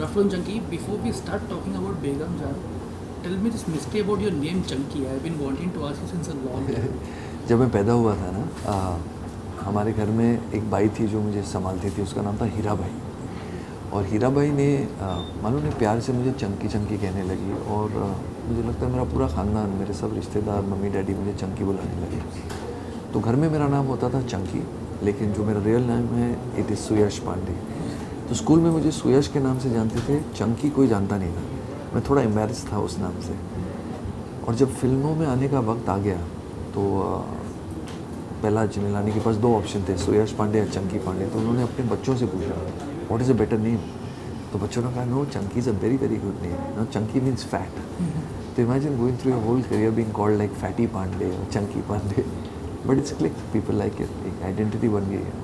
Good afternoon, Chunky. Before we start talking about Begum Jar, tell me this mystery about your name, Chunky. I've been wanting to ask you since a long time. जब मैं पैदा हुआ था ना हमारे घर में एक बाई थी जो मुझे संभालती थी, उसका नाम था हीरा भाई। और हीरा भाई ने मालूम नहीं प्यार से मुझे चंकी चंकी कहने लगी। और मुझे लगता है मेरा पूरा ख़ानदान, मेरे सब रिश्तेदार, मम्मी डैडी मुझे चंकी बुलाने लगे। तो घर में मेरा नाम होता था चंकी, लेकिन जो मेरा रियल नाम है इट इज़ सुयश पांडे। तो स्कूल में मुझे सुयश के नाम से जानते थे, चंकी कोई जानता नहीं था। मैं थोड़ा एम्बैरेस था उस नाम से। और जब फिल्मों में आने का वक्त आ गया तो पहला चिन्हलानी के पास दो ऑप्शन थे, सुयश पांडे या चंकी पांडे। तो उन्होंने अपने बच्चों से पूछा what is a better name. तो बच्चों ने कहा no, Chunky is a very very good name. No, Chunky means fat. तो imagine going through your whole career being called like Fatty Pandey और Chunky Pandey, but it's click, people like it, एक identity बन गई है।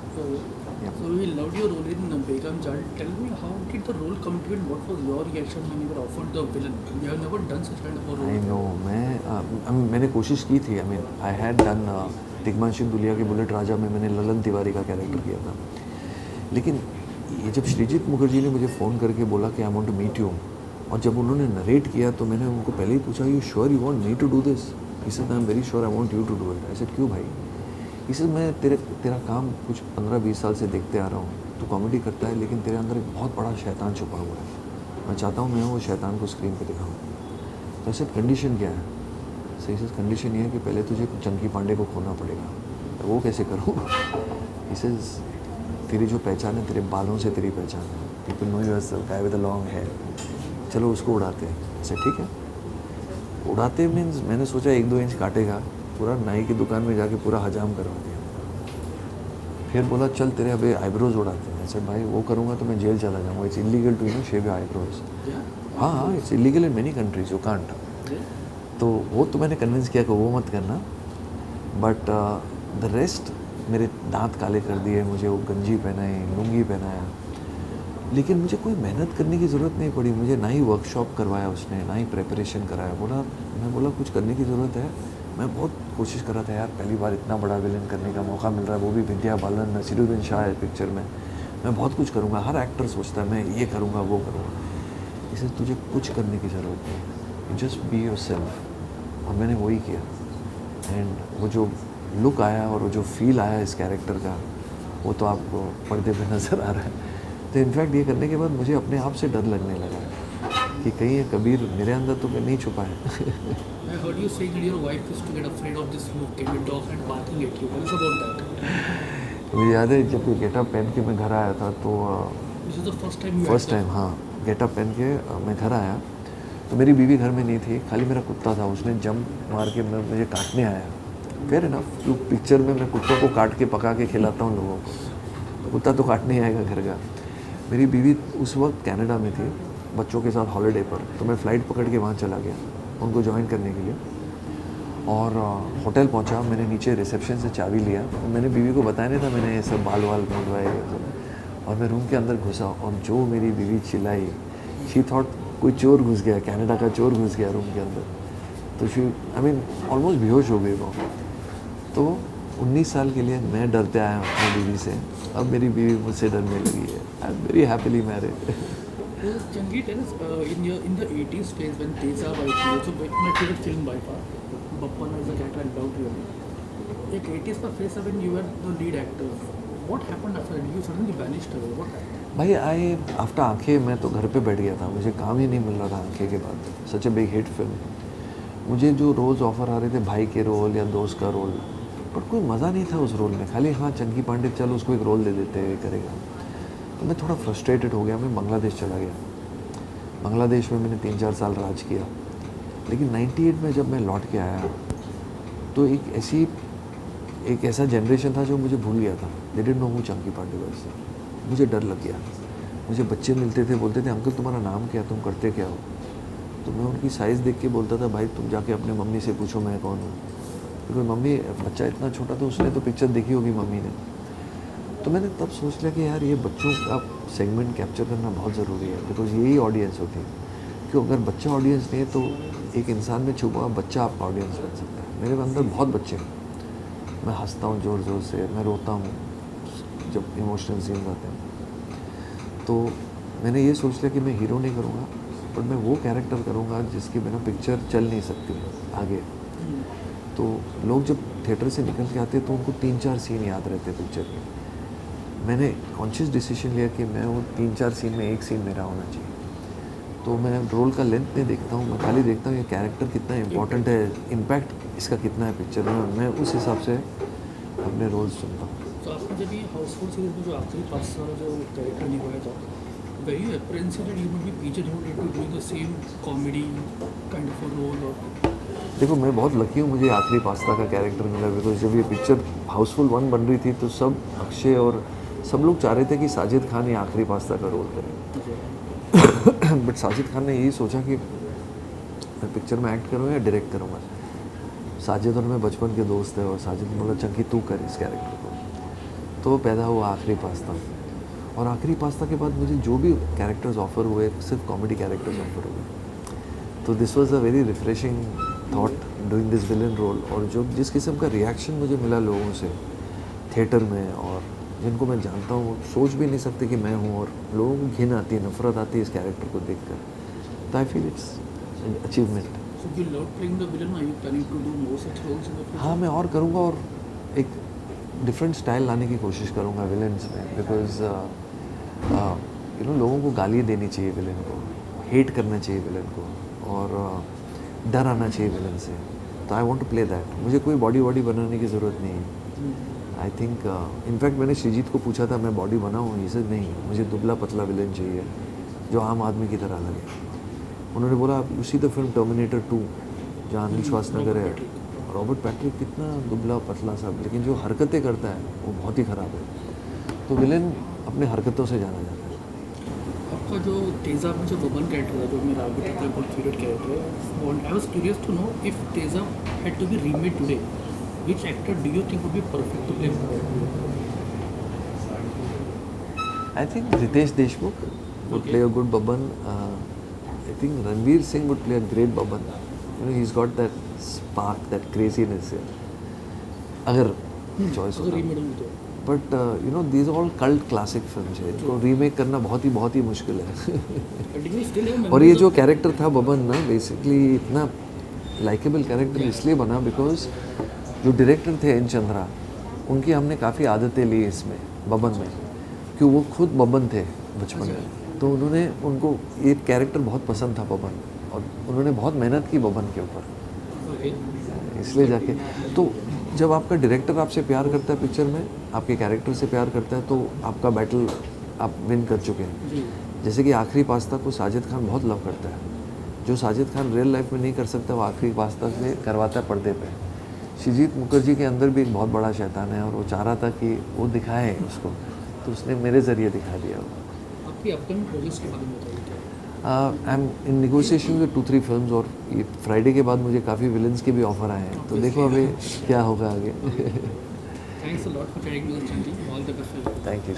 So we loved your role in Begum Jar. Tell me, how did the role come to you and what was your reaction when you were offered the villain? You have never done such kind of a role. I know, मैंने कोशिश की थी। I had done Tigmanshu Dhulia के bullet राजा में मैंने ललन तिवारी का character किया था। लेकिन ये जब श्रीजीत मुखर्जी ने मुझे फ़ोन करके बोला कि I want to meet you, और जब उन्होंने नरेट किया तो मैंने उनको पहले ही पूछा you sure you want me to do this. He said I am very sure I want you to do it. I said क्यों भाई? इसे मैं तेरा काम कुछ 15-20 साल से देखते आ रहा हूँ, तू कॉमेडी करता है लेकिन तेरे अंदर एक बहुत बड़ा शैतान छुपा हुआ है। मैं चाहता हूँ मैं वो शैतान को स्क्रीन पे दिखाऊँ। तो ऐसे कंडीशन क्या है? सही से कंडीशन ये है कि पहले तुझे चंकी पांडे को खोना पड़ेगा। तो वो कैसे करूँ? इसे तेरी जो पहचान है तेरे बालों से तेरी पहचान है। People know you as guy with a long hair. चलो उसको उड़ाते हैं। ऐसे ठीक है, उड़ाते मीन्स मैंने सोचा 1-2 इंच काटेगा, पूरा नाई की दुकान में जाके पूरा हजाम करवा दिया। फिर बोला चल तेरे अबे आईब्रोज उड़ाते हैं। ऐसे भाई वो करूँगा तो मैं जेल चला जाऊँगा। It's illegal to shave your eyebrows. हाँ, it's illegal in many countries, you can't. तो वो तो मैंने कन्विंस किया कि वो मत करना, बट द रेस्ट मेरे दांत काले कर दिए, मुझे वो गंजी पहनाई, लुंगी पहनाया। लेकिन मुझे कोई मेहनत करने की ज़रूरत नहीं पड़ी। मुझे ना ही वर्कशॉप करवाया उसने, ना ही प्रेपरेशन कराया। मैं बोला कुछ करने की ज़रूरत है। मैं बहुत कोशिश कर रहा था यार, पहली बार इतना बड़ा विलन करने का मौका मिल रहा है, वो भी विद्या बालन, नसीरुद्दीन शाह है पिक्चर में। मैं बहुत कुछ करूँगा। हर एक्टर सोचता है मैं ये करूँगा वो करूँगा। इसे तुझे कुछ करने की ज़रूरत नहीं, जस्ट बी योर सेल्फ। और मैंने वही किया। एंड वो जो लुक आया और वो जो फील आया इस कैरेक्टर का, वो तो आपको पर्दे पे नज़र आ रहा है। तो इनफैक्ट ये करने के बाद मुझे अपने आप से डर लगने लगा कि कहीं ये कबीर मेरे अंदर तो नहीं छुपा है। I heard you saying that your wife used to get afraid of this look and your dog and barking at you. What is about that? मुझे याद है जब ये गेटअप पहन के मैं घर आया था तो This is the first time you first time, हाँ, गेटअप पहन के मैं घर आया तो मेरी बीवी घर में नहीं थी, खाली मेरा कुत्ता था। उसने जंप मार के मुझे काटने आया। फेयर इनफ, जो पिक्चर में मैं कुत्तों को काट के पका के खिलाता हूँ लोगों को, तो कुत्ता तो काटने आएगा घर का। मेरी बीवी उस वक्त कनाडा में थी बच्चों के साथ हॉलीडे पर, तो मैं फ़्लाइट पकड़ के वहाँ चला गया उनको ज्वाइन करने के लिए। और होटल पहुँचा, मैंने नीचे रिसेप्शन से चाबी लिया। मैंने बीवी को बताया नहीं था मैंने ये सब बाल वाल मुंडवाए ये सब। और मैं रूम के अंदर घुसा और जो मेरी बीवी चिल्लाई, शी थॉट कोई चोर घुस गया, कनाडा का चोर घुस गया रूम के अंदर। तो शी ऑलमोस्ट बेहोश हो गई वो। तो 19 साल के लिए मैं डरते आया अपनी बीवी से, अब मेरी बीवी मुझसे डरने लगी है। आई am very happily married. Chunky, tell us, in the 80s phase when Teza White, also my favorite film by far, Bappana is a character I loved really. एक 80s का phase था when you were the lead actor. What happened after that? You suddenly vanished away. What happened? भाई after आंखें मैं तो घर पे बैठ गया था, मुझे काम ही नहीं मिल रहा था आंखें के बाद। सच ए बिग हिट फिल्म। मुझे जो रोज़ ऑफ़र आ रहे थे भाई के रोल या दोस्त का रोल, पर कोई मज़ा नहीं था उस रोल में। खाली हाँ चंकी पांडे चल उसको एक रोल दे देते करेगा। तो मैं थोड़ा फ्रस्ट्रेटेड हो गया, मैं बांग्लादेश चला गया। बांग्लादेश में मैंने 3-4 साल राज किया। लेकिन 98 में जब मैं लौट के आया तो एक ऐसा जनरेशन था जो मुझे भूल गया था। They didn't know who Chunky Pandey was. मुझे डर लग गया। मुझे बच्चे मिलते थे, बोलते थे अंकल तुम्हारा नाम क्या, तुम करते क्या हो? तो मैं उनकी साइज़ देख के बोलता था भाई तुम जाके अपने मम्मी से पूछो मैं कौन हूँ। क्योंकि मम्मी, बच्चा इतना छोटा तो उसने तो पिक्चर देखी होगी मम्मी ने। तो मैंने तब सोच लिया कि यार ये बच्चों का सेगमेंट कैप्चर करना बहुत ज़रूरी है, बिकॉज यही ऑडियंस होती है। क्यों अगर बच्चा ऑडियंस नहीं है तो एक इंसान में छुपा हुआ बच्चा आपका ऑडियंस बन सकता है। मेरे अंदर बहुत बच्चे हैं। मैं हंसता हूँ ज़ोर ज़ोर से, मैं रोता हूँ जब इमोशनल सीन्स आते हैं। तो मैंने ये सोच लिया कि मैं हीरो नहीं करूँगा, पर मैं वो कैरेक्टर करूँगा जिसके बिना पिक्चर चल नहीं सकती आगे। तो लोग जब थिएटर से निकल के आते तो उनको 3-4 सीन याद रहते पिक्चर के। मैंने कॉन्शियस डिसीजन लिया कि मैं वो 3-4 सीन में एक सीन मेरा होना चाहिए। तो मैं रोल का लेंथ नहीं देखता हूँ, मैं खाली देखता हूँ ये कैरेक्टर कितना इम्पोर्टेंट है, इम्पैक्ट इसका कितना है पिक्चर में, मैं उस हिसाब से अपने रोल्स चुनता हूँ। तो आपने जब ये हाउसफुल सीरीज में जो आखिरी 5 साल जो कैरेक्टर निभाया था, वही apprehensive that you would be pigeonholed into doing the same comedy kind of a role or देखो मैं बहुत लकी हूँ, मुझे आखिरी पास्ता का कैरेक्टर मिला, बिकॉज जब ये पिक्चर हाउसफुल 1 बन रही थी तो सब अक्षय और सब लोग चाह रहे थे कि साजिद खान ये आखिरी पास्ता का रोल करें। बट साजिद खान ने यही सोचा कि मैं पिक्चर में एक्ट करूँ या डायरेक्ट करूँगा। साजिद और मैं बचपन के दोस्त थे और साजिद ने बोला चंकी तू कर इस कैरेक्टर को, तो पैदा हुआ आखिरी पास्ता। और आखिरी पास्ता के बाद मुझे जो भी कैरेक्टर्स ऑफर हुए सिर्फ कॉमेडी कैरेक्टर्स ऑफर हुए। तो this was a very refreshing thought doing this villain role. और जो जिस किस्म का रिएक्शन मुझे मिला लोगों से थिएटर में और जिनको मैं जानता हूँ, वो सोच भी नहीं सकते कि मैं हूँ, और लोगों को घिन आती है, नफरत आती है इस कैरेक्टर को देखकर। तो I feel it's achievement. so you love playing the villain? Are you planning to do more such roles in the future? हाँ मैं और करूँगा और एक डिफरेंट स्टाइल लाने की कोशिश करूँगा विलन्स में, बिकॉज यू नो लोगों को गाली देनी चाहिए विलन को, हेट करना चाहिए विलन को, और डर आना चाहिए विलन से। तो I want to play that. मुझे कोई बॉडी बनाने की ज़रूरत नहीं है। आई थिंक इनफैक्ट मैंने श्रीजीत को पूछा था मैं बॉडी बनाऊँ, ये से नहीं, मुझे दुबला पतला विलन चाहिए जो आम आदमी की तरह लगे। उन्होंने बोला उसी द फिल्म टर्मिनेटर 2 जहाँ अनिल श्वासनगर है, रॉबर्ट पैट्रिक कितना दुबला पतला सा, लेकिन जो हरकतें करता है वो बहुत ही ख़राब है। तो विलन अपने हरकतों से जाना जाता है। आपका जो तेजा में जो बबन कैरेक्टर है, जो मेरा आगे तक बहुत फेवरेट कैरेक्टर है, I was curious to know if Teja had to be remade today, which actor do you think would be perfect to play? I think Riteish Deshmukh would play a good Babban. I think Ranveer Singh would play a great Babban. You know, he's got that spark, that craziness. अगर choice अगर remade हो तो but you know these all cult classic films है, इनको remake करना बहुत ही मुश्किल है। और ये जो कैरेक्टर था बबन ना, बेसिकली इतना लाइकेबल कैरेक्टर इसलिए बना बिकॉज जो डायरेक्टर थे एन चंद्रा, उनकी हमने काफ़ी आदतें ली इसमें बबन में, कि वो खुद बबन थे बचपन में। तो उन्होंने उनको ये कैरेक्टर बहुत पसंद था बबन, और उन्होंने बहुत मेहनत की बबन के ऊपर, इसलिए जाके। तो जब आपका डायरेक्टर आपसे प्यार करता है पिक्चर में, आपके कैरेक्टर से प्यार करता है, तो आपका बैटल आप विन कर चुके हैं। जैसे कि आखिरी पास्ता को साजिद खान बहुत लव करता है, जो साजिद खान रियल लाइफ में नहीं कर सकता वो आखिरी पास्ता से करवाता है पर्दे पे। श्रीजीत मुखर्जी के अंदर भी एक बहुत बड़ा शैतान है, और वो चाह रहा था कि वो दिखाए उसको, तो उसने मेरे ज़रिए दिखा दिया वो। आपकी अपकमिंग प्रोजेक्ट्स के बारे में बताइए। I am in negotiation with 2-3 films, और ये फ्राइडे के बाद मुझे काफ़ी विलन्स के भी ऑफर आए हैं, तो देखो अभी क्या होगा आगे। Thanks a lot for sharing with us, all the best. Thank you.